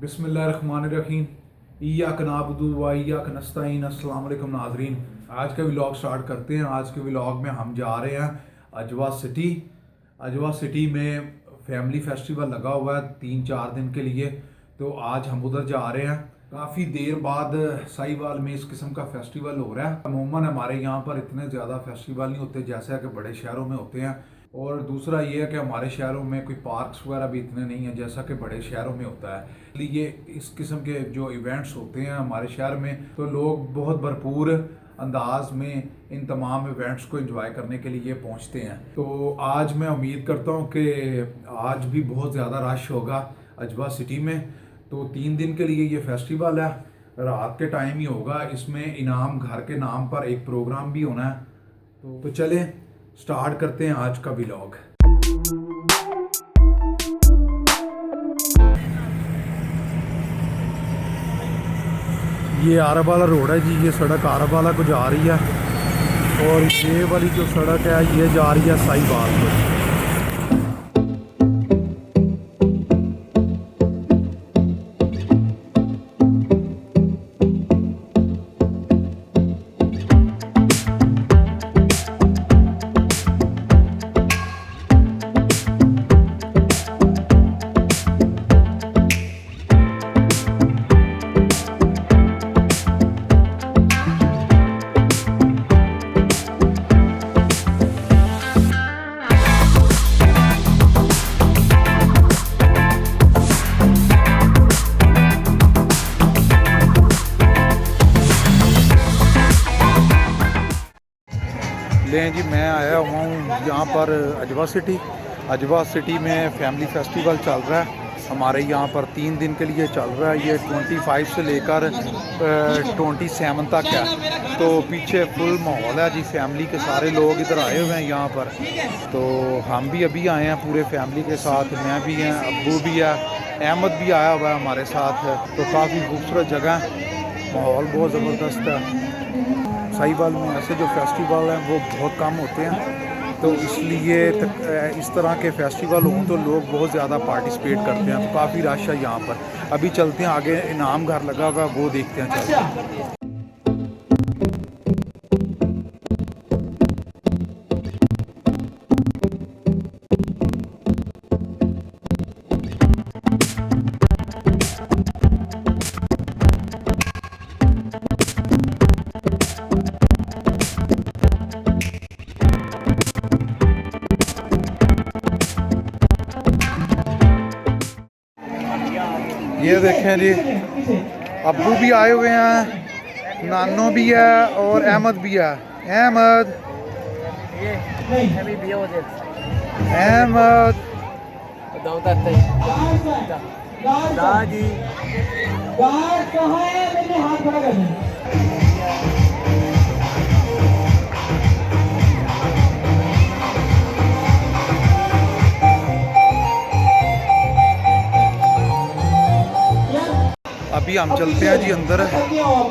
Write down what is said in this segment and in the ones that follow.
बिस्मिल्लाहिर्रहमानिर्रहीम। इय्याक नअबुदु व इय्याक नस्तईन। अस्सलाम वालेकुम नाज़रीन, आज का व्लॉग स्टार्ट करते हैं। आज के व्लॉग में हम जा रहे हैं अजवा सिटी। अजवा सिटी में फैमिली फेस्टिवल लगा हुआ है 3-4 दिन के लिए, तो आज हम उधर जा रहे हैं। काफ़ी देर बाद साहिवाल में इस किस्म का फेस्टिवल हो रहा है। अमूमन हमारे यहाँ पर इतने ज़्यादा फेस्टिवल नहीं होते जैसा कि बड़े शहरों में होते हैं, और दूसरा ये है कि हमारे शहरों में कोई पार्क्स वगैरह भी इतने नहीं हैं जैसा कि बड़े शहरों में होता है। इसलिए इस किस्म के जो इवेंट्स होते हैं हमारे शहर में, तो लोग बहुत भरपूर अंदाज में इन तमाम इवेंट्स को एंजॉय करने के लिए पहुंचते हैं। तो आज मैं उम्मीद करता हूं कि आज भी बहुत ज़्यादा रश होगा अजवा सिटी में। तो 3 दिन के लिए ये फेस्टिवल है, रात के टाइम ही होगा। इसमें इनाम घर के नाम पर एक प्रोग्राम भी होना है। तो चलें स्टार्ट करते हैं आज का व्लॉग। ये आरब वाला रोड है जी, ये सड़क आरब वाला को जा रही है, और ये वाली जो सड़क है ये जा रही है साहिवाल को। लें जी, मैं आया हुआ हूँ यहाँ पर अजवा सिटी। अजवा सिटी में फैमिली फेस्टिवल चल रहा है हमारे यहाँ पर, 3 दिन के लिए चल रहा है। ये 25 से लेकर 27 तक है। तो पीछे फुल माहौल है जी, फैमिली के सारे लोग इधर आए हुए हैं यहाँ पर। तो हम भी अभी आए हैं पूरे फैमिली के साथ, मैं भी हैं, अब्बू भी है, अहमद भी आया हुआ है हमारे साथ। तो काफ़ी खूबसूरत जगह, माहौल बहुत ज़बरदस्त है। साहिवाल में ऐसे जो फेस्टिवल हैं वो बहुत कम होते हैं, तो इसलिए इस तरह के फेस्टिवल हों तो लोग बहुत ज़्यादा पार्टिसिपेट करते हैं। तो काफ़ी रश है यहाँ पर। अभी चलते हैं आगे, इनाम घर लगा हुआ वो देखते हैं। चलते हैं। ये देखें जी, अब्बू भी आए हुए हैं, नानो भी है और अहमद भी है। अहमद अभी हम चलते हैं जी अंदर।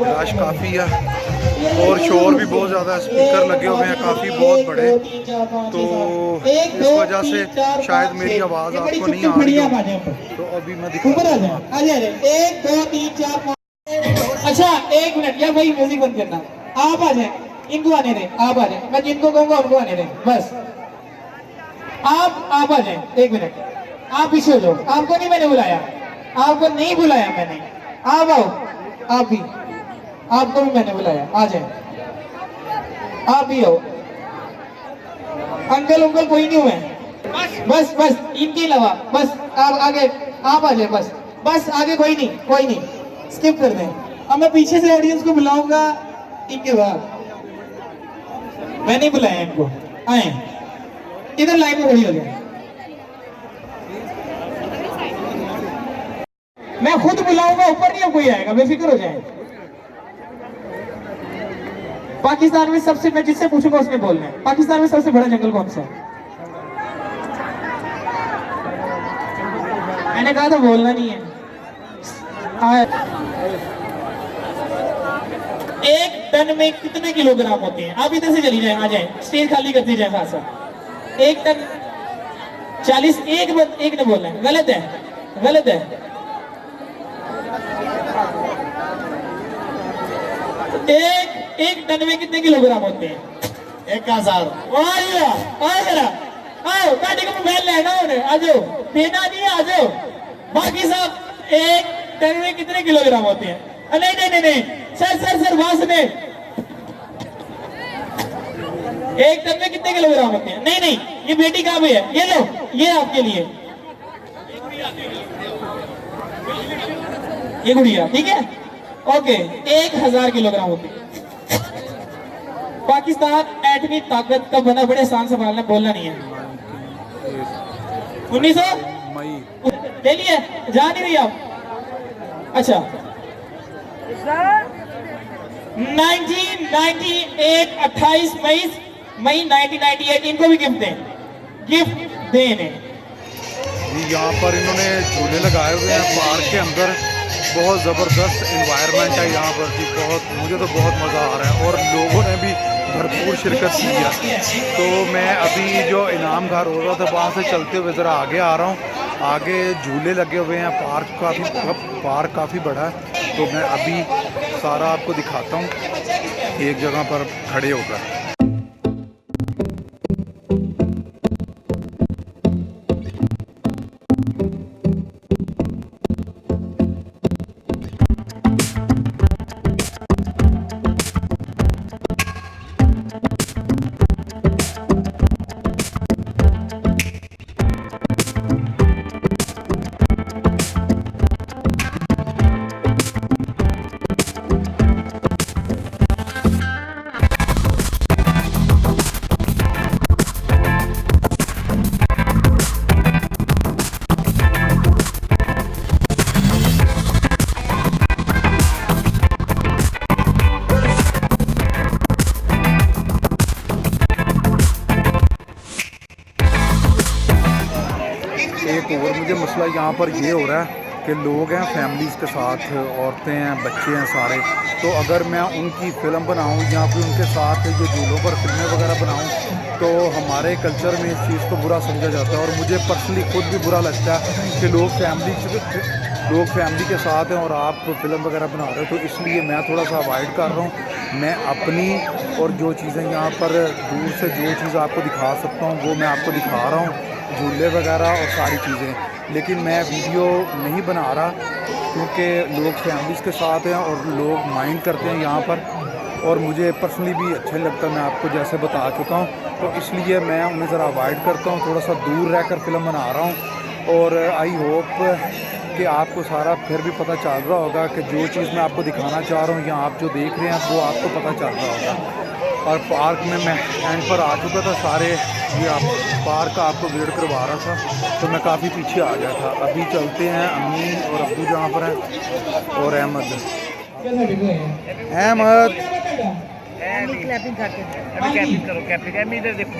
रश काफ़ी है और शोर भी बहुत ज़्यादा है, स्पीकर लगे हुए हैं काफ़ी बहुत बड़े, तो इस वजह से शायद मेरी आवाज़ आपको नहीं आ रही हो। तो अभी मैं दिखाता हूँ। 1 2 3 4 5। अच्छा 1 मिनट, या भाई म्यूजिक बंद करना। आप आ जाए, इनको आने दें, आप आ जाए, मैं जिनको कहूँगा उनको आने दें बस। आप आ जाए, 1 मिनट, आप पीछे हो जाओ। आपको नहीं मैंने बुलाया, आपको नहीं बुलाया मैंने, आप आओ। आप भी, आपको भी मैंने बुलाया, आ जाए, आप भी आओ। अंकल उंकल कोई नहीं हुए, बस बस इनके अलावा बस आप आगे, आप आ जाए बस बस, आगे कोई नहीं, कोई नहीं, स्किप कर दें। अब मैं पीछे से ऑडियंस को बुलाऊंगा इनके बाद। मैं नहीं बुलाया इनको, आए इधर लाइन में खड़ी हो जाए। मैं खुद बुलाऊंगा, ऊपर नहीं कोई आएगा, बेफिक्र हो जाए। पाकिस्तान में सबसे, मैं जिससे पूछूंगा उसने बोलना है, पाकिस्तान में सबसे बड़ा जंगल कौन सा है? मैंने कहा था बोलना नहीं है। एक टन में कितने किलोग्राम होते हैं? आप इधर से चली जाए, आ जाए, स्टेज खाली करती जाए खासा। 1 टन 40, एक ने बोलना है, गलत है, गलत है। एक टन में कितने किलोग्राम होते हैं? 1000। वाह जी वाह, आओ जरा, आओ गाड़ी को मोबाइल लेना उन्हें, आ जाओ, देना नहीं है, आ जाओ। बाकी साहब एक टन में कितने किलोग्राम होते हैं? नहीं नहीं नहीं नहीं, सर वहां सुने, एक टन में कितने किलोग्राम होते हैं? नहीं नहीं, ये बेटी कहाँ पे है? ये लो, ये आपके लिए, ये गुड़िया, ठीक है, ओके। 1000 किलोग्राम होते हैं। पाकिस्तान एटमी ताकत का बना, बड़े आसान से बोलना नहीं है। 1900 मई ले लिए, जा नहीं रही आप? अच्छा, 1998, 28 मई 1998, इनको भी गिफ्ट दें, गिफ्ट दें इन्हें। यहाँ पर इन्होंने झूले लगाए हुए हैं पार्क के अंदर। बहुत ज़बरदस्त एनवायरनमेंट है यहाँ पर जी, बहुत, मुझे तो बहुत मज़ा आ रहा है और लोगों ने भी भरपूर शिरकत की है। तो मैं अभी जो इनाम घर हो रहा था वहाँ से चलते हुए ज़रा आगे आ रहा हूँ। आगे झूले लगे हुए हैं, पार्क काफ़ी बड़ा है। तो मैं अभी सारा आपको दिखाता हूँ एक जगह पर खड़े होकर। एक और मुझे मसला यहाँ पर ये हो रहा है कि लोग हैं फैमिलीज़ के साथ, औरतें हैं, बच्चे हैं सारे। तो अगर मैं उनकी फ़िल्म बनाऊँ या फिर उनके साथ ये झूलों पर फिल्में वगैरह बनाऊँ तो हमारे कल्चर में इस चीज़ को बुरा समझा जाता है। और मुझे पर्सनली खुद भी बुरा लगता है कि लोग फैमिली के साथ हैं और आप फिल्म वगैरह बना रहे हो। तो इसलिए मैं थोड़ा सा अवॉइड कर रहा हूँ। मैं अपनी और जो चीज़ें यहाँ पर दूर से जो चीज़ आपको दिखा सकता हूँ वो मैं आपको दिखा रहा हूँ, झूले वगैरह और सारी चीज़ें। लेकिन मैं वीडियो नहीं बना रहा क्योंकि लोग फैमिलीज़ के साथ हैं और लोग माइंड करते हैं यहाँ पर, और मुझे पर्सनली भी अच्छा नहीं लगता। मैं आपको जैसे बता चुका हूँ, तो इसलिए मैं उन्हें ज़रा अवॉइड करता हूँ, थोड़ा सा दूर रहकर फिल्म बना रहा हूँ। और आई होप कि आपको सारा फिर भी पता चल रहा होगा कि जो चीज़ मैं आपको दिखाना चाह रहा हूँ या आप जो देख रहे हैं वो आपको पता चल रहा होगा। और पार्क में मैं एंड पर आ चुका था, सारे ये आप पार्क का आपको वेट करवा रहा था, तो मैं काफ़ी पीछे आ गया था। अभी चलते हैं, अम्मी और अब्बू जहाँ पर हैं और अहमद क्लैपिंग करते हैं, अभी क्लैपिंग करो, क्लैपिंग है, इधर देखो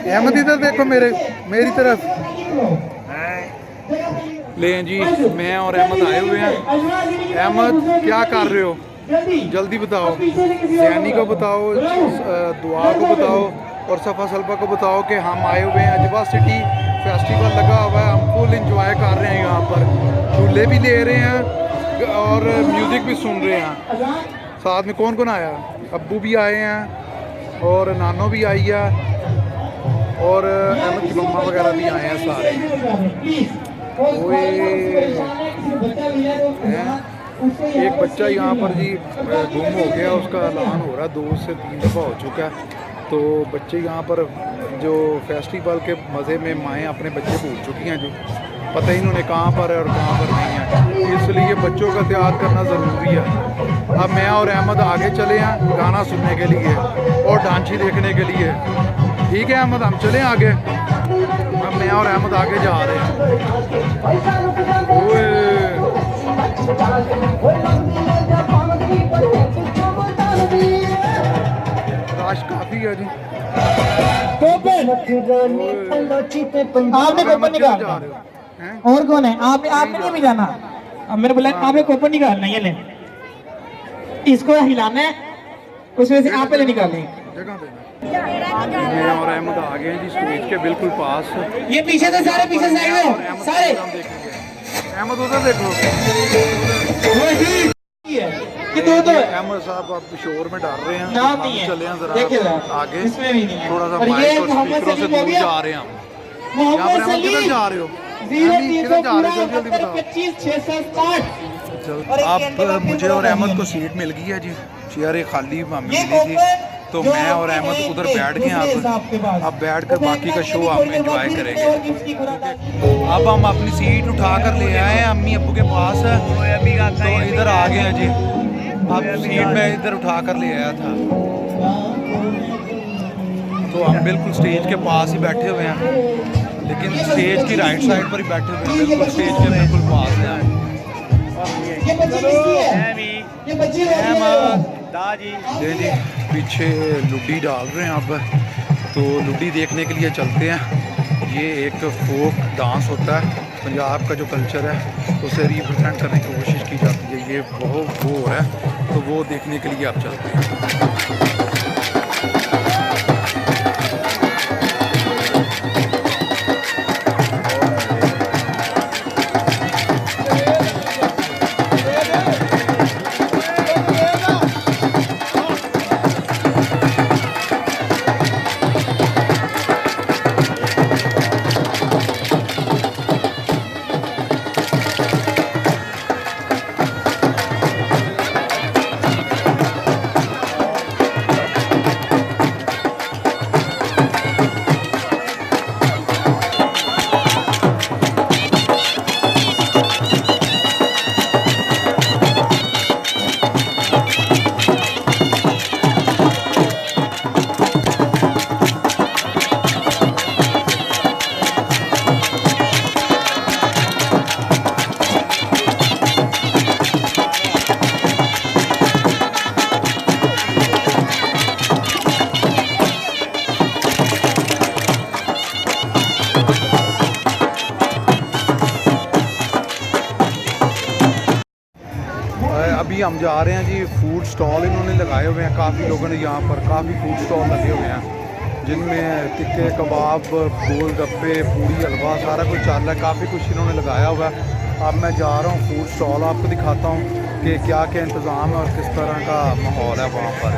अहमद इधर देखो मेरी तरफ। ले जी, मैं और अहमद आए हुए हैं। अहमद क्या कर रहे हो, जल्दी बताओ। जैनी को बताओ, दुआ को बताओ और सफ़ा सलबा को बताओ कि हम आए हुए हैं। अजवा सिटी फेस्टिवल लगा हुआ है, हम फुल इंजॉय कर रहे हैं। यहाँ पर झूले भी ले रहे हैं और म्यूज़िक भी सुन रहे हैं। साथ में कौन कौन आया? अब्बू भी आए हैं और नानो भी आई है और अहमद की मम्मा वगैरह भी आए हैं सारे। एक बच्चा यहाँ पर जी गुम हो गया, उसका ऐलान हो रहा है 2 से 3 दफ़ा हो चुका है। तो बच्चे यहाँ पर जो फेस्टिवल के मज़े में माएँ अपने बच्चे भूल चुकी हैं, जो पता ही इन्होंने कहाँ पर है और कहाँ पर नहीं है। इसलिए बच्चों का एहतियात करना ज़रूरी है। अब मैं और अहमद आगे चले हैं गाना सुनने के लिए और डांची देखने के लिए। ठीक है अहमद, हम चलें आगे। अब मैं और अहमद आगे जा रहे हैं। रश काफ़ी है जी। आपने कूपन निकालना और कौन है? आपने नहीं भी जाना। अब मैंने बोला आपने कूपन निकालना, ये ले, इसको हिलाना है, उसमें से आप पहले निकालें। मैं और अहमद आ गए हैं जी स्टेज के बिल्कुल पास। ये पीछे से सारे पीछे से आए हुए सारे। अहमद उधर देखो। वही है कि दो है। अहमद साहब आप शोर में डाल रहे हैं, नाम हम नहीं है। चले हैं देखिए जरा जरा, आगे, इसमें भी नहीं है। थोड़ा सा और ये माइक और मोहम्मद स्पीकरों से सलीम हो दूर गया। जा रहे हैं हम। मोहम्मद यहाँ पर अहमद किधर सलीम जा रहे हो? 03 किधर जा रहे हो? जल्दी जल्दी बताओ। 25 660। अब मुझे और अहमद को सीट मिल गई है जी, चेयर एक खाली मिली थी, तो मैं और अहमद उधर बैठ गए। अब बैठ कर बाकी का शो हम एंजॉय करेंगे। अब हम अपनी सीट उठा कर ले आए हैं अम्मी अब्बू के पास, तो इधर आ गए हैं जी। अब सीट में इधर उठा कर ले आया था, तो हम बिल्कुल स्टेज के पास ही बैठे हुए हैं, लेकिन स्टेज की राइट साइड पर ही बैठे हुए हैं, बिल्कुल स्टेज के बिल्कुल पास हैं। ये बच्ची किसकी है? ये बच्ची जी जी पीछे लुड्डी डाल रहे हैं। अब तो लुड्डी देखने के लिए चलते हैं। ये एक फोक डांस होता है, पंजाब का जो कल्चर है उसे रिप्रेजेंट करने की कोशिश की जाती है। ये वो है, तो वो देखने के लिए आप चलते हैं। अभी हम जा रहे हैं जी, फूड स्टॉल इन्होंने लगाए हुए हैं। काफ़ी लोगों ने यहाँ पर काफ़ी फूड स्टॉल लगे हुए हैं, जिनमें टिक्के कबाब, गोलगप्पे, पूड़ी, हलवा सारा कुछ चल रहा है। काफ़ी कुछ इन्होंने लगाया हुआ है। अब मैं जा रहा हूँ फूड स्टॉल, आपको दिखाता हूँ कि क्या क्या इंतज़ाम है और किस तरह का माहौल है वहाँ पर।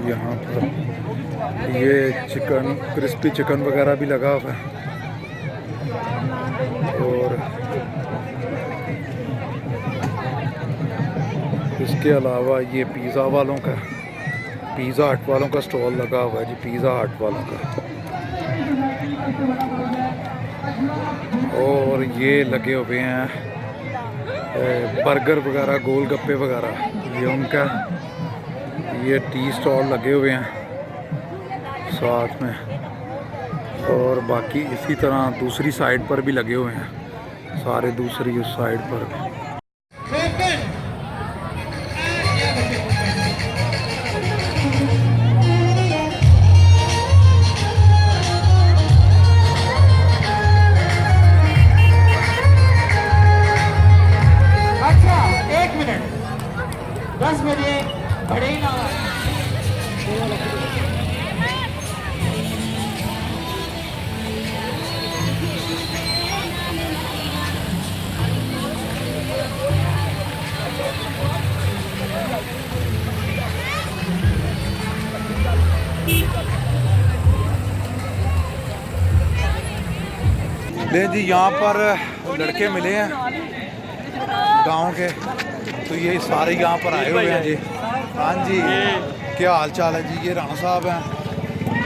यहाँ पर ये चिकन, क्रिस्पी चिकन वगैरह भी लगा हुआ है, और इसके अलावा ये पिज़्ज़ा वालों का, पिज़्ज़ा हट वालों का स्टॉल लगा हुआ है जी, पिज़्ज़ा हट वालों का। और ये लगे हुए हैं बर्गर वगैरह, गोलगप्पे वगैरह, ये उनका, ये टी स्टॉल लगे हुए हैं साथ में। और बाकी इसी तरह दूसरी साइड पर भी लगे हुए हैं सारे, दूसरी उस साइड पर भी। अच्छा 1 मिनट, 10 बजे बड़े ही ना ले जी, यहाँ पर लड़के मिले हैं गांव के, तो ये सारे यहाँ पर आए हुए हैं जी। हाँ जी, क्या हाल चाल है जी? ये राणा साहब हैं,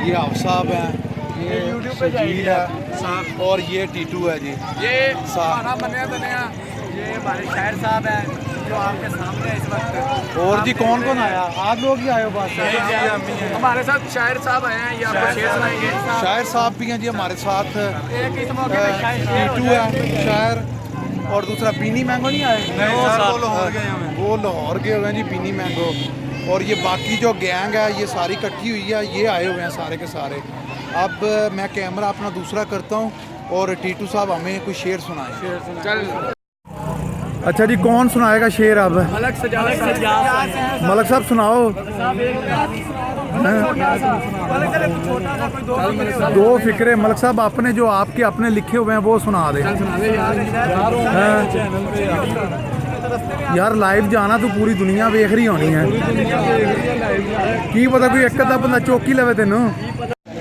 ये आप साहब हैं, ये शजील है, और ये टीटू है जी। ये हमारा बनया बनया, ये हमारे शायर साहब हैं जो आपके सामने है इस वक्त। और जी कौन कौन आया? आप लोग ही आए हो बस? हमारे साथ शायर साहब आए हैं, ये आपको शेर सुनाएंगे। शायर साहब भी हैं जी हमारे साथ, एक इस मौके पे शायर टीटू है शायर, और दूसरा बीनी मैंगो नहीं आए? वो लाहौर गए हुए हैं जी, बीनी मैंगो। और ये बाकी जो गैंग है ये सारी इकट्ठी हुई है, ये आए हुए हैं सारे के सारे। अब मैं कैमरा अपना दूसरा करता हूँ और टीटू साहब हमें कोई शेर सुनाए। चल। अच्छा जी, कौन सुनाएगा शेर अब? मलक सजाद मलक साहब सुनाओ। दो फिक्रे मलक साहब अपने जो आपके अपने लिखे हुए हैं वो सुना दे। यार लाइव जाना तो पूरी दुनिया देख रही होनी है। की पता कोई एक अद्धा बंदा चौकी लवे तेन।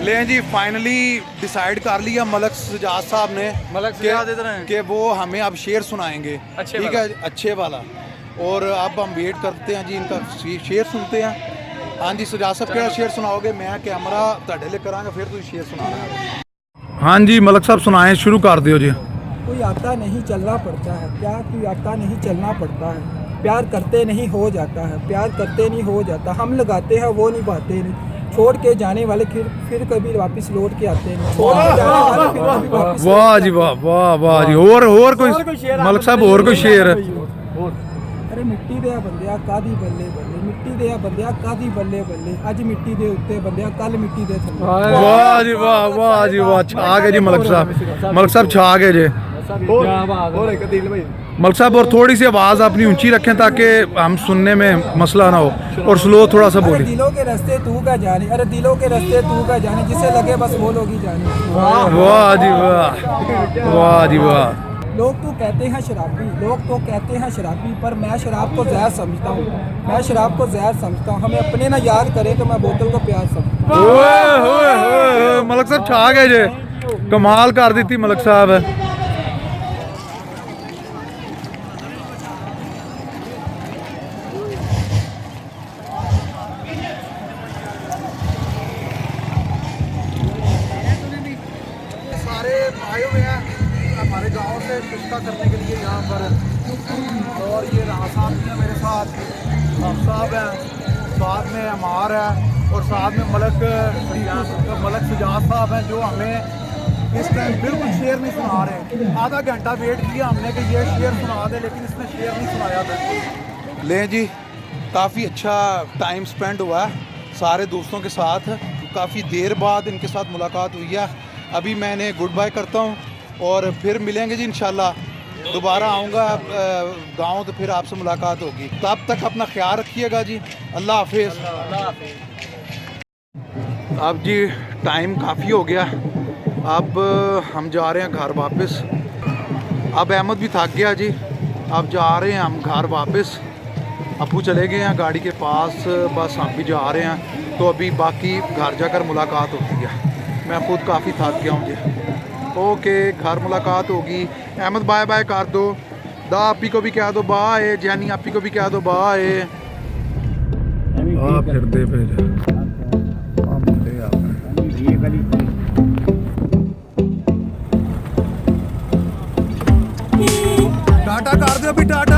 ले जी फाइनली डिसाइड कर लिया मलक सजाद साहब ने कि वो हमें अब शेर सुनाएंगे। ठीक है, अच्छे वाला। और अब हम वेट करते हैं जी, इनका शेर सुनते हैं। हाँ जी सजाद साहब, क्या शेर सुनाओगे? मैं कैमरा तुहाडे लिए करांगा, फिर तुम शेर सुनाना। हाँ जी मलक साहब सुनाएं, शुरू कर दियो जी। कोई आता नहीं चलना पड़ता है प्यार, कोई आता नहीं चलना पड़ता है प्यार, करते नहीं हो जाता है प्यार, करते नहीं हो जाता। हम लगाते हैं वो निभाते नहीं, छोड़ के जाने वाले फिर कभी वापस लौट के आते नहीं, छोड़ के जाने वाले फिर कभी वापस। वाह जी वाह, वाह वाह जी। और कोई मलक साहब और कोई शेर? अरे मिट्टी दे बंदिया कादी बल्ले बल्ले, मिट्टी दे बंदिया कादी बल्ले बल्ले, अज मिट्टी दे उत्ते बंदिया कल मिट्टी दे थल्ले। वाह जी वाह, वाह जी वाह, छा गए जी मलक साहब। मलक साहब छा गए जी। मलक साहब और थोड़ी सी आवाज़ अपनी ऊंची रखें ताकि हम सुनने में मसला ना हो, और स्लो थोड़ा सा अरे बोलिए। दिलों के रास्ते तू का जाने, अरे दिलों के रास्ते तू का जाने, जिसे लगे बस वो लोग ही जाने। वाह जी वाह, वाह जी वाह। लोग तो कहते हैं शराबी, लोग तो कहते हैं शराबी, पर मैं शराब को जहर समझता हूँ, मैं शराब को जहर समझता हूँ। हमें अपने ना याद करे तो मैं बोतल को प्यार समझता हूँ। ओए मलक साहब छा गए जे, कमाल कर दी थी मलक साहब। सारे आए हुए हैं हमारे गांव से पुष्का करने के लिए यहाँ पर, और ये राणा साहब भी हैं मेरे साथ, हम साहब हैं, साथ में अमार है, और साथ में मलक सजाद साहब हैं जो हमें इस टाइम बिल्कुल शेर नहीं सुना रहे। आधा घंटा वेट किया हमने कि ये शेर सुना दे, लेकिन इसने शेर नहीं सुनाया बिल्कुल। ले जी, काफ़ी अच्छा टाइम स्पेंड हुआ है सारे दोस्तों के साथ, काफ़ी देर बाद इनके साथ मुलाकात हुई है। अभी मैंने गुड बाय करता हूँ और फिर मिलेंगे जी इंशाल्लाह। दोबारा आऊँगा गांव तो फिर आपसे मुलाकात होगी। तब तक अपना ख्याल रखिएगा जी, अल्लाह हाफिज़। अब जी टाइम काफ़ी हो गया, अब हम जा रहे हैं घर वापस। अब अहमद भी थक गया जी, अब जा रहे हैं हम घर वापस। अबू चले गए हैं गाड़ी के पास, बस हम भी जा रहे हैं। तो अभी बाकी घर जाकर मुलाकात होती है। मैं खुद काफ़ी थक गया हूँ जी। ओके, घर मुलाकात होगी। अहमद बाय बाय कर दो, दा आपी को भी कह दो बाय, जैनी आपी को भी कह दो बाय। फिर दे टाटा कर दो अभी, टाटा।